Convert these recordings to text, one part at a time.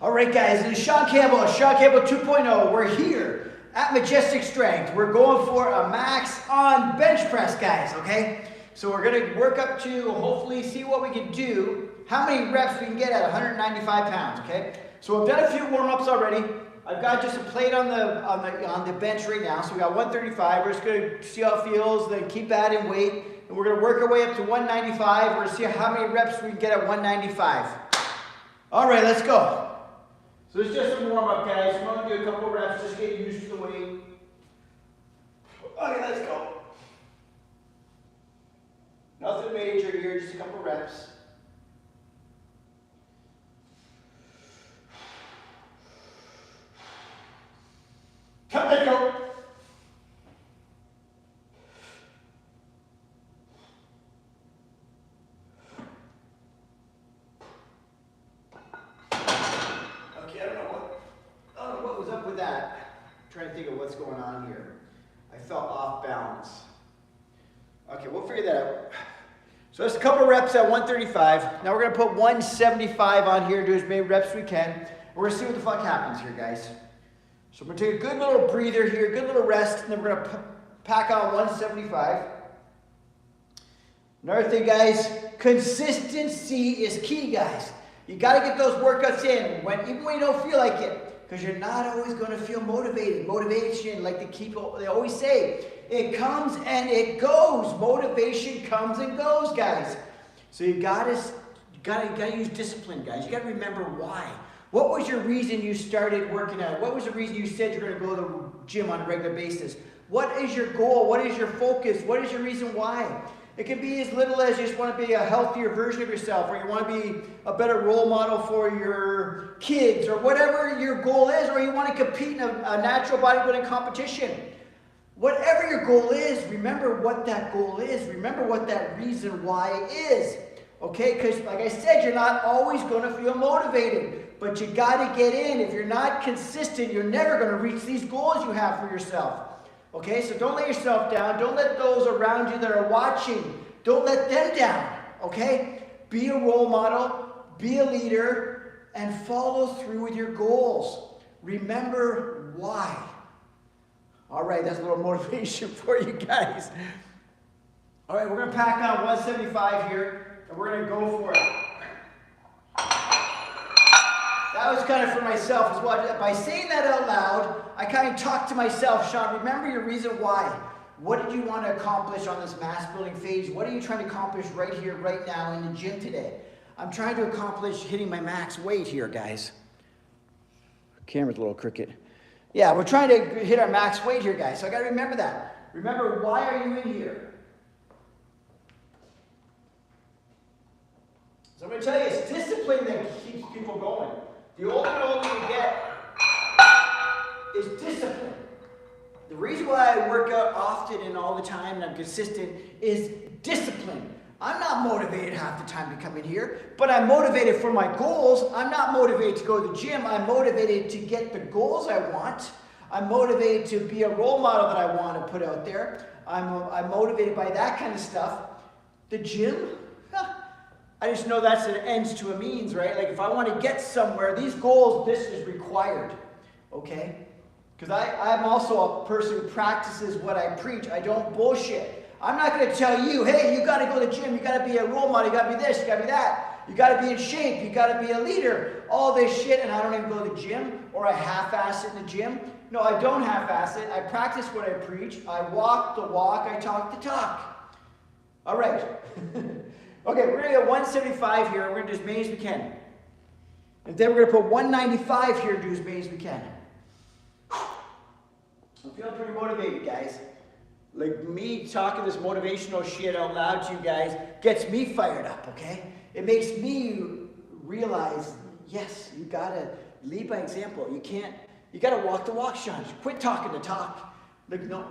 All right, guys, this is Shaun Campbell, Shaun Campbell 2.0. We're here at Majestic Strength. We're going for a max on bench press, guys, okay? So we're gonna work up to, hopefully, see what we can do, how many reps we can get at 195 pounds, okay? So I've done a few warm-ups already. I've got just a plate on the bench right now, so we got 135. We're just gonna see how it feels, then keep adding weight, and we're gonna work our way up to 195. We're gonna see how many reps we can get at 195. All right, let's go. So it's just a warm-up, guys. I'm gonna do a couple reps, just get used to the weight. Okay, let's go. Nothing major here, just a couple reps. Let's go. Okay, I don't know what was up with that. I'm trying to think of what's going on here. I felt off balance. Okay, we'll figure that out. So that's a couple reps at 135. Now we're gonna put 175 on here, do as many reps as we can. We're gonna see what the fuck happens here, guys. So we're gonna take a good little breather here, good little rest, and then we're gonna pack on 175. Another thing, guys, consistency is key, guys. You gotta get those workouts in, even when you don't feel like it, because you're not always gonna feel motivated. Motivation, like they always say, it comes and it goes. Motivation comes and goes, guys. So you gotta use discipline, guys. You gotta remember why. What was your reason you started working out? What was the reason you said you're going to go to the gym on a regular basis? What is your goal? What is your focus? What is your reason why? It can be as little as you just want to be a healthier version of yourself, or you want to be a better role model for your kids, or whatever your goal is, or you want to compete in a natural bodybuilding competition. Whatever your goal is, remember what that goal is. Remember what that reason why is. Okay, because like I said, you're not always going to feel motivated. But you got to get in. If you're not consistent, you're never going to reach these goals you have for yourself. Okay, so don't let yourself down. Don't let those around you that are watching, don't let them down. Okay, be a role model, be a leader, and follow through with your goals. Remember why. All right, that's a little motivation for you guys. All right, we're going to pack on 175 here, and we're going to go for it. That was kind of for myself as well. By saying that out loud, I kind of talked to myself, Shaun, remember your reason why. What did you want to accomplish on this mass building phase? What are you trying to accomplish right here, right now in the gym today? I'm trying to accomplish hitting my max weight here, guys. Camera's a little crooked. Yeah, we're trying to hit our max weight here, guys. So I got to remember that. Remember, why are you in here? So I'm going to tell you, it's discipline that keeps people going. The older and older you get is discipline. The reason why I work out often and all the time and I'm consistent is discipline. I'm not motivated half the time to come in here, but I'm motivated for my goals. I'm not motivated to go to the gym. I'm motivated to get the goals I want. I'm motivated to be a role model that I want to put out there. I'm motivated by that kind of stuff. The gym? I just know that's an ends to a means, right? Like if I want to get somewhere, these goals, this is required, okay? Because I'm also a person who practices what I preach. I don't bullshit. I'm not going to tell you, hey, you got to go to the gym, you got to be a role model, you got to be this, you got to be that. You got to be in shape, you got to be a leader. All this shit, and I don't even go to the gym, or I half-ass it in the gym. No, I don't half-ass it. I practice what I preach. I walk the walk, I talk the talk. All right. Okay, we're going to get 175 here. We're going to do as many as we can. And then we're going to put 195 here and do as many as we can. I'm feeling pretty motivated, guys. Like me talking this motivational shit out loud to you guys gets me fired up, okay? It makes me realize, yes, you got to lead by example. You got to walk the walk, Shaun. Quit talking the talk. Like, no,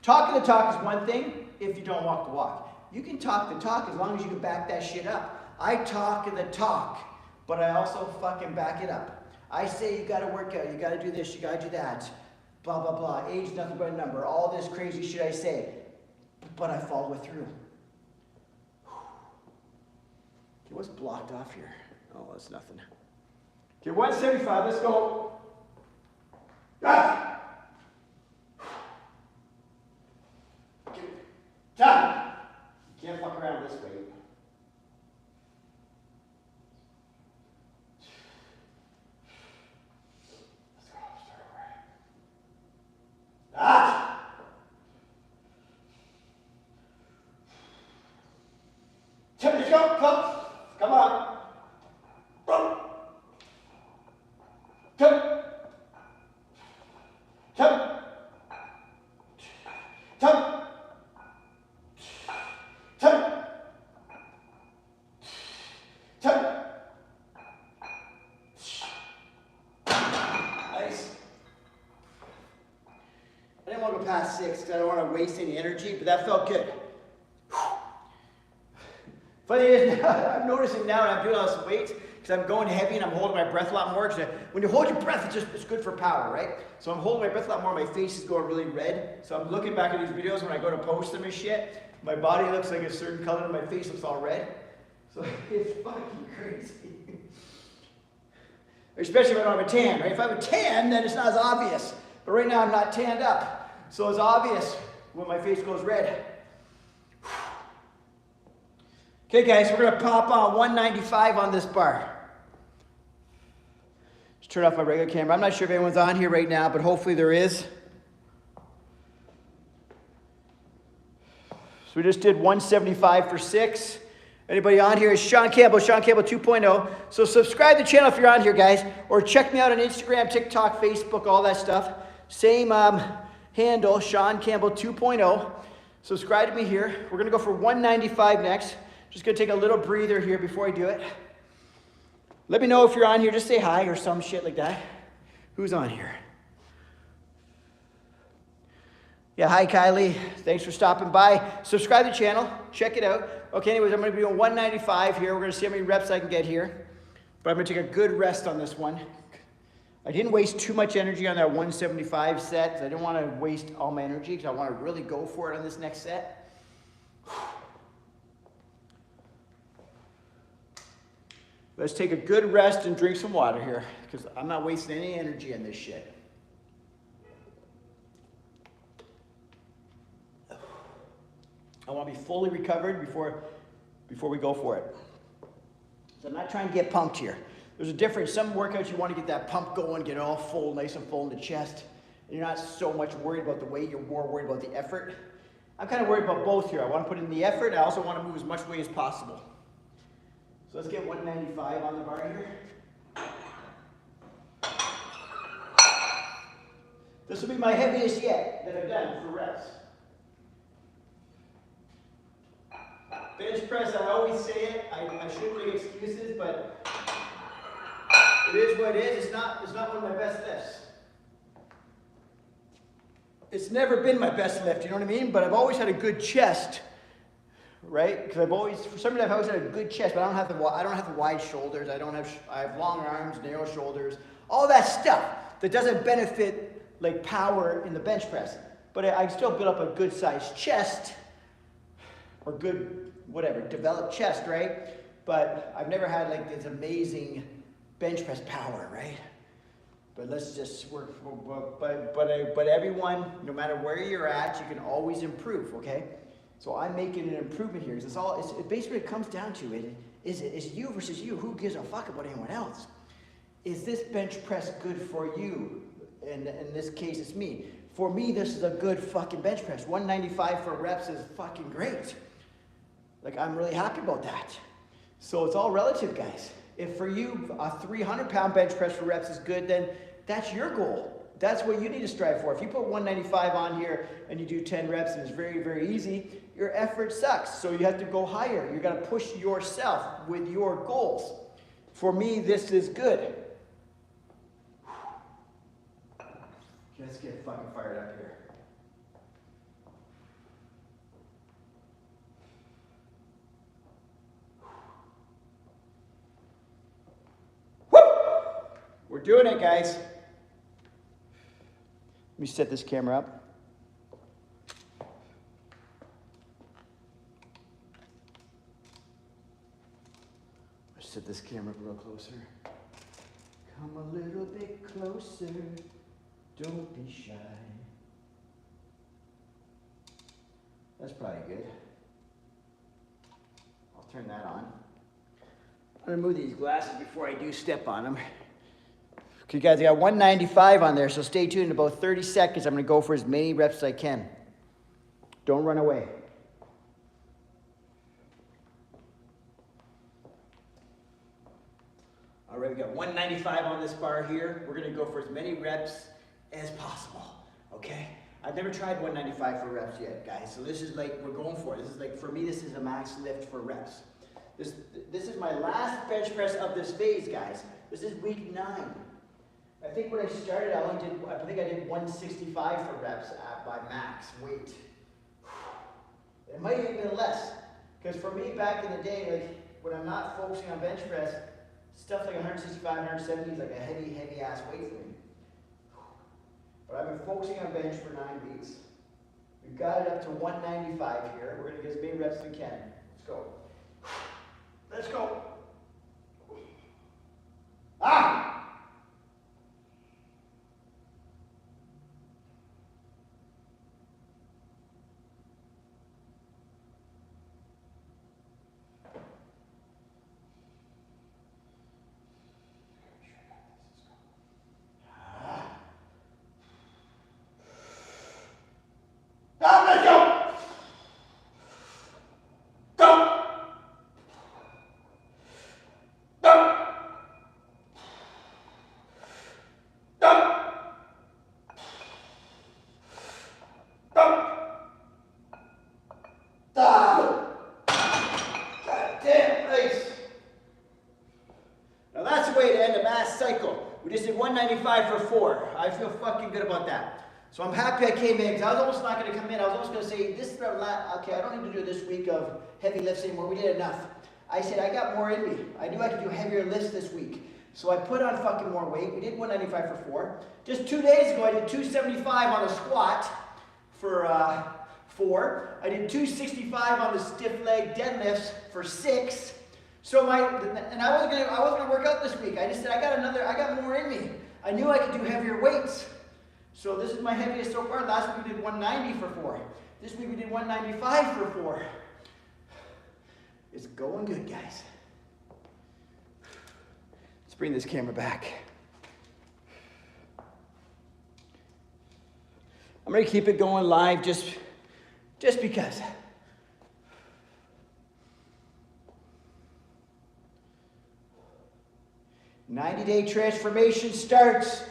talking the talk is one thing if you don't walk the walk. You can talk the talk as long as you can back that shit up. I talk the talk, but I also fucking back it up. I say you gotta work out, you gotta do this, you gotta do that, blah, blah, blah. Age, nothing but a number. All this crazy shit I say, but I follow it through. Okay, what's blocked off here? Oh, that's nothing. Okay, 175, let's go. Ah. Okay, time. You can't fuck around this weight. Let's go, start over. Ah. Let's go, come on. Nice. I didn't want to go past 6 because I don't want to waste any energy, but that felt good. Funny is, I'm noticing now when I'm doing all this weight, because I'm going heavy and I'm holding my breath a lot more. When you hold your breath, it's good for power, right? So I'm holding my breath a lot more. My face is going really red. So I'm looking back at these videos when I go to post them and shit. My body looks like a certain color, and my face looks all red. So it's fucking crazy. Especially if I don't have a tan, right? If I have a tan, then it's not as obvious. But right now I'm not tanned up. So it's obvious when my face goes red. Okay guys, we're gonna pop on 195 on this bar. Just turn off my regular camera. I'm not sure if anyone's on here right now, but hopefully there is. So we just did 175 for 6. Anybody on here is Shaun Campbell 2.0. So subscribe to the channel if you're on here, guys. Or check me out on Instagram, TikTok, Facebook, all that stuff. Same handle, Shaun Campbell 2.0. Subscribe to me here. We're gonna go for 195 next. Just gonna take a little breather here before I do it. Let me know if you're on here. Just say hi or some shit like that. Who's on here? Yeah, hi Kylie. Thanks for stopping by. Subscribe to the channel. Check it out. Okay, anyways, I'm gonna be doing 195 here. We're gonna see how many reps I can get here. But I'm gonna take a good rest on this one. I didn't waste too much energy on that 175 set because I didn't want to waste all my energy because I want to really go for it on this next set. Let's take a good rest and drink some water here because I'm not wasting any energy on this shit. I want to be fully recovered before we go for it. So I'm not trying to get pumped here. There's a difference. Some workouts you want to get that pump going, get it all full, nice and full in the chest. And you're not so much worried about the weight, you're more worried about the effort. I'm kind of worried about both here. I want to put in the effort. I also want to move as much weight as possible. So let's get 195 on the bar here. This will be my heaviest yet that I've done for reps. Bench press, I always say it. I shouldn't make excuses, but it is what it is. It's not one of my best lifts. It's never been my best lift, you know what I mean? But I've always had a good chest, right? Because for some reason I've always had a good chest, but I don't have the wide shoulders. I have long arms, narrow shoulders, all that stuff that doesn't benefit like power in the bench press. But I still build up a good sized chest, or good, whatever, developed chest, right? But I've never had like this amazing bench press power, right? But let's just work, but everyone, no matter where you're at, you can always improve, okay? So I'm making an improvement here, because it basically comes down to it. It's you versus you. Who gives a fuck about anyone else? Is this bench press good for you? And in this case, it's me. For me, this is a good fucking bench press. 195 for reps is fucking great. Like, I'm really happy about that. So it's all relative, guys. If for you, a 300-pound bench press for reps is good, then that's your goal. That's what you need to strive for. If you put 195 on here and you do 10 reps and it's very, very easy, your effort sucks. So you have to go higher. You got to push yourself with your goals. For me, this is good. Let's get fucking fired up here. We're doing it, guys. Let me set this camera up. Let's set this camera up a little closer. Come a little bit closer. Don't be shy. That's probably good. I'll turn that on. I'm gonna move these glasses before I do step on them. Okay, guys, I got 195 on there, so stay tuned. In about 30 seconds, I'm gonna go for as many reps as I can. Don't run away. All right, we got 195 on this bar here. We're gonna go for as many reps as possible, okay? I've never tried 195 for reps yet, guys. So this is like, we're going for it. This is like, for me, this is a max lift for reps. This is my last bench press of this phase, guys. This is week 9. I think when I started, I think I did 165 for reps at my max weight. It might have been less, because for me back in the day, like when I'm not focusing on bench press, stuff like 165, 170 is like a heavy, heavy ass weight for me. But I've been focusing on bench for 9 weeks. We've got it up to 195 here. We're going to get as many reps as we can. Let's go. Let's go. Ah! Cycle. We just did 195 for 4. I feel fucking good about that. So I'm happy I came in, because I was almost not going to come in. I was almost going to say, this is our last, okay, I don't need to do this week of heavy lifts anymore. We did enough. I said, I got more in me. I knew I could do heavier lifts this week. So I put on fucking more weight. We did 195 for 4. Just 2 days ago, I did 275 on the squat for 4. I did 265 on the stiff leg deadlifts for 6. So I wasn't gonna work out this week. I just said I got more in me. I knew I could do heavier weights. So this is my heaviest so far. Last week we did 190 for 4. This week we did 195 for 4. It's going good, guys. Let's bring this camera back. I'm gonna keep it going live just because. 90-day transformation starts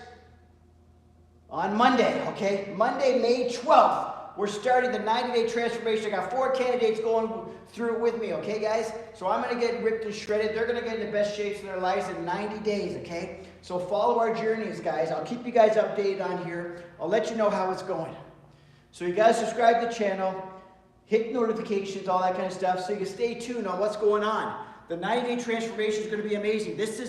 on Monday, okay? Monday, May 12th, we're starting the 90-day transformation. I got 4 candidates going through it with me, okay, guys? So I'm going to get ripped and shredded. They're going to get in the best shapes of their lives in 90 days, okay? So follow our journeys, guys. I'll keep you guys updated on here. I'll let you know how it's going. So you guys subscribe to the channel, hit notifications, all that kind of stuff, so you can stay tuned on what's going on. The 90-day transformation is going to be amazing. This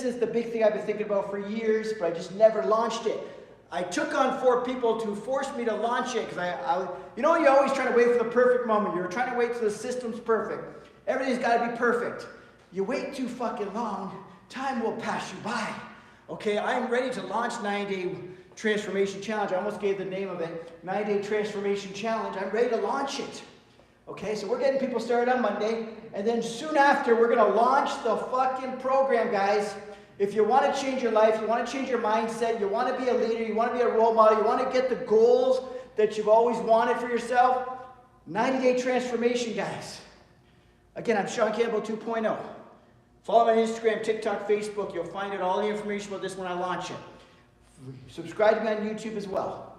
is the big thing I've been thinking about for years, but I just never launched it. I took on 4 people to force me to launch it, because you know, you're always trying to wait for the perfect moment. You're trying to wait till the system's perfect. Everything's got to be perfect. You wait too fucking long, time will pass you by. Okay, I'm ready to launch 90-day transformation challenge. I almost gave the name of it, 90-day transformation challenge. I'm ready to launch it. Okay, so we're getting people started on Monday, and then soon after, we're going to launch the fucking program, guys. If you want to change your life, you want to change your mindset, you want to be a leader, you want to be a role model, you want to get the goals that you've always wanted for yourself, 90-day transformation, guys. Again, I'm Shaun Campbell 2.0. Follow me on Instagram, TikTok, Facebook. You'll find out all the information about this when I launch it. Subscribe to me on YouTube as well.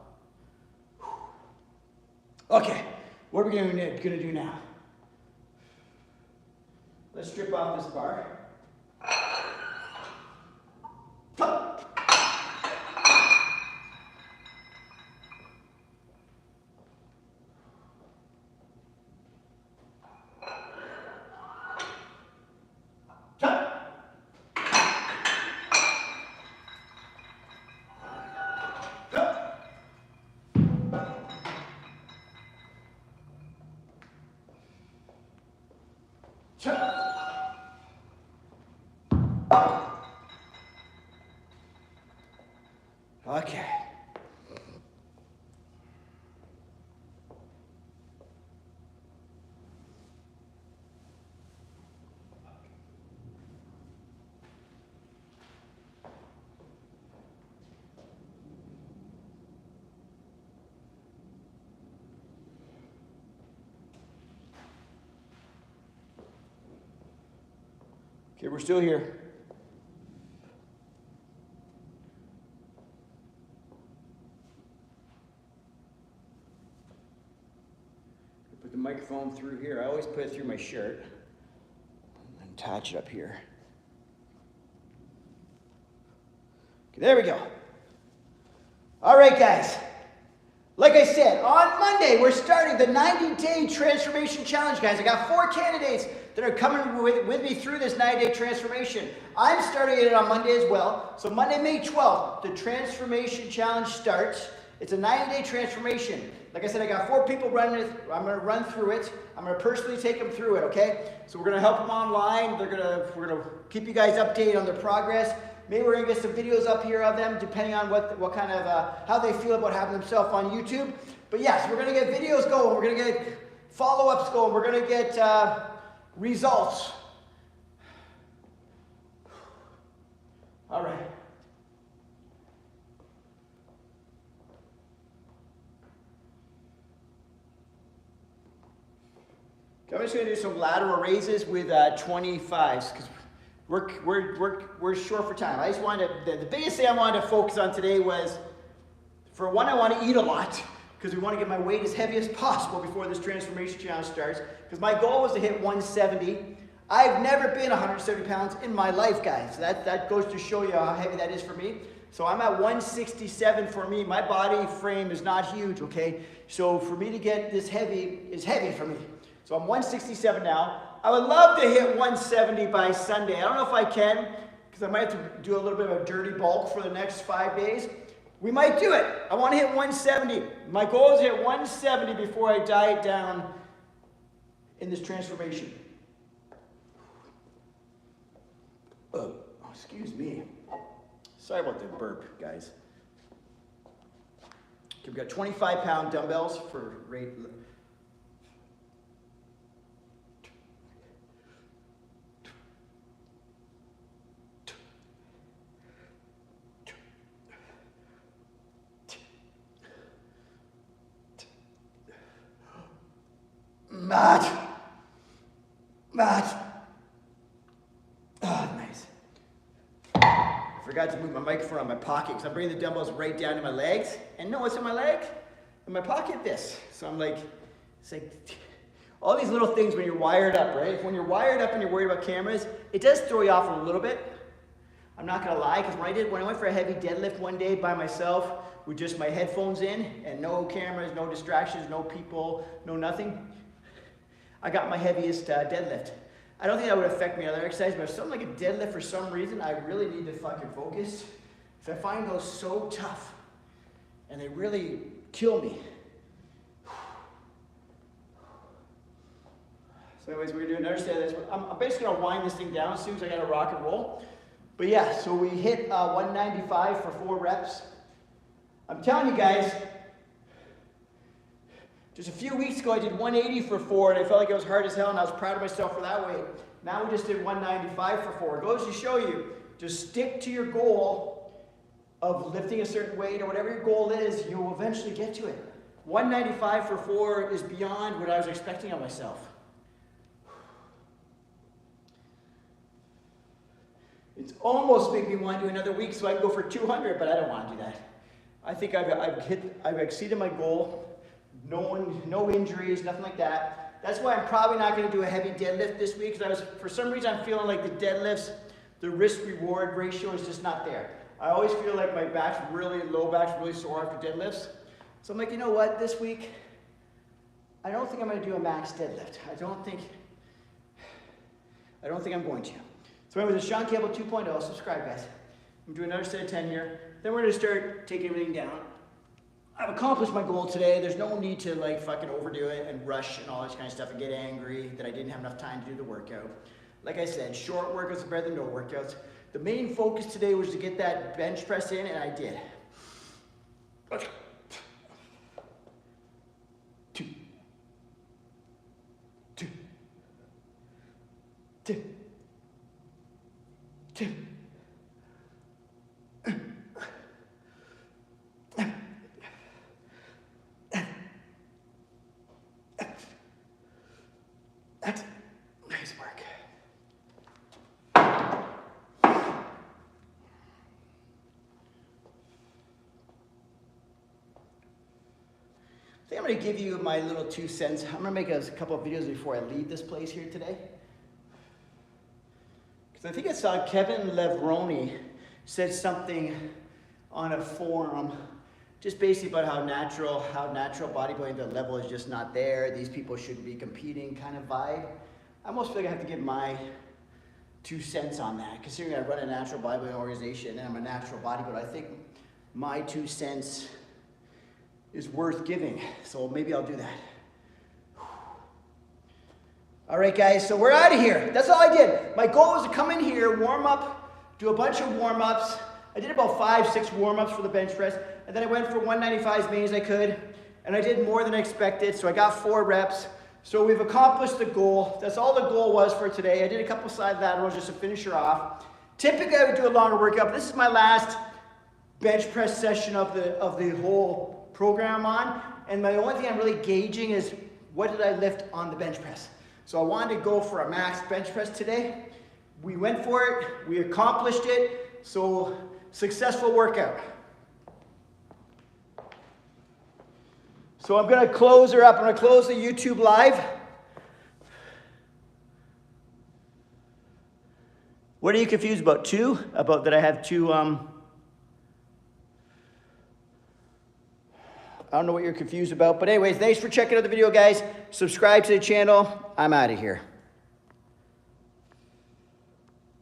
Okay. What are we going to do now? Let's strip off this bar. Okay, we're still here. Put the microphone through here. I always put it through my shirt and attach it up here. Okay, there we go. All right, guys. Like I said, on Monday, we're starting the 90-day transformation challenge, guys. I got 4 candidates that are coming with me through this 90-day transformation. I'm starting it on Monday as well. So Monday, May 12th, the transformation challenge starts. It's a 90-day transformation. Like I said, I got 4 people running it. I'm going to run through it. I'm going to personally take them through it, okay? So we're going to help them online. We're going to keep you guys updated on their progress. Maybe we're going to get some videos up here of them, depending on what kind of, how they feel about having themselves on YouTube. But yes, we're going to get videos going. We're going to get follow-ups going. We're going to get results. All right. Okay, I'm just going to do some lateral raises with 25s because we're short for time. I just wanted to, the biggest thing I wanted to focus on today was, for one, I want to eat a lot because we want to get my weight as heavy as possible before this transformation challenge starts. Because my goal was to hit 170. I've never been 170 pounds in my life, guys. That goes to show you how heavy that is for me. So I'm at 167 for me. My body frame is not huge, okay? So for me to get this heavy is heavy for me. So I'm 167 now. I would love to hit 170 by Sunday. I don't know if I can, because I might have to do a little bit of a dirty bulk for the next 5 days. We might do it. I want to hit 170. My goal is to hit 170 before I diet down in this transformation. Oh, excuse me. Sorry about the burp, guys. Okay, we've got 25-pound dumbbells for rate. Matt. Oh, nice. I forgot to move my microphone on my pocket because I'm bringing the dumbbells right down to my legs. And know what's in my leg? In my pocket, this. So I'm like, it's like all these little things when you're wired up, right? When you're wired up and you're worried about cameras, it does throw you off a little bit. I'm not gonna lie, because when I went for a heavy deadlift one day by myself with just my headphones in and no cameras, no distractions, no people, no nothing, I got my heaviest deadlift. I don't think that would affect me other exercises, but if something like a deadlift for some reason, I really need to fucking focus. Because I find those so tough, and they really kill me. So anyways, we're gonna do another set of this. I'm basically gonna wind this thing down as soon as I gotta rock and roll. But yeah, so we hit 195 for 4 reps. I'm telling you guys, just a few weeks ago I did 180 for 4 and I felt like it was hard as hell and I was proud of myself for that weight. Now we just did 195 for 4. It goes to show you, just stick to your goal of lifting a certain weight or whatever your goal is, you will eventually get to it. 195 for 4 is beyond what I was expecting of myself. It's almost making me want to do another week so I can go for 200, but I don't want to do that. I think I've exceeded my goal. No injuries, nothing like that. That's why I'm probably not going to do a heavy deadlift this week, because for some reason I'm feeling like the deadlifts, the risk-reward ratio is just not there. I always feel like my back's low back's really sore after deadlifts. So I'm like, you know what, this week, I don't think I'm going to do a max deadlift. I don't think I'm going to. So anyway, the Shaun Campbell 2.0, subscribe guys. I'm doing another set of 10 here. Then we're going to start taking everything down. I've accomplished my goal today. There's no need to like fucking overdo it and rush and all this kind of stuff and get angry that I didn't have enough time to do the workout. Like I said, short workouts are better than no workouts. The main focus today was to get that bench press in, and I did. Okay. 2. 2. 2. 2. That's nice work. I'm gonna give you my little 2 cents. I'm gonna make a couple of videos before I leave this place here today. Because I think I saw Kevin Levroni said something on a forum, just basically about how natural bodybuilding, the level is just not there. These people shouldn't be competing kind of vibe. I almost feel like I have to give my 2 cents on that. Considering I run a natural bodybuilding organization and I'm a natural bodybuilder, I think my 2 cents is worth giving. So maybe I'll do that. All right, guys, so we're out of here. That's all I did. My goal was to come in here, warm up, do a bunch of warm-ups. I did about 5, 6 warm-ups for the bench press, and then I went for 195 as many as I could, and I did more than I expected, so I got 4 reps. So we've accomplished the goal. That's all the goal was for today. I did a couple side laterals just to finish her off. Typically, I would do a longer workout, but this is my last bench press session of the whole program I'm on, and my only thing I'm really gauging is what did I lift on the bench press. So I wanted to go for a max bench press today. We went for it. We accomplished it. So successful workout. So I'm going to close her up. I'm going to close the YouTube live. What are you confused about? 2? About that I have 2, I don't know what you're confused about. But anyways, thanks for checking out the video, guys. Subscribe to the channel. I'm out of here.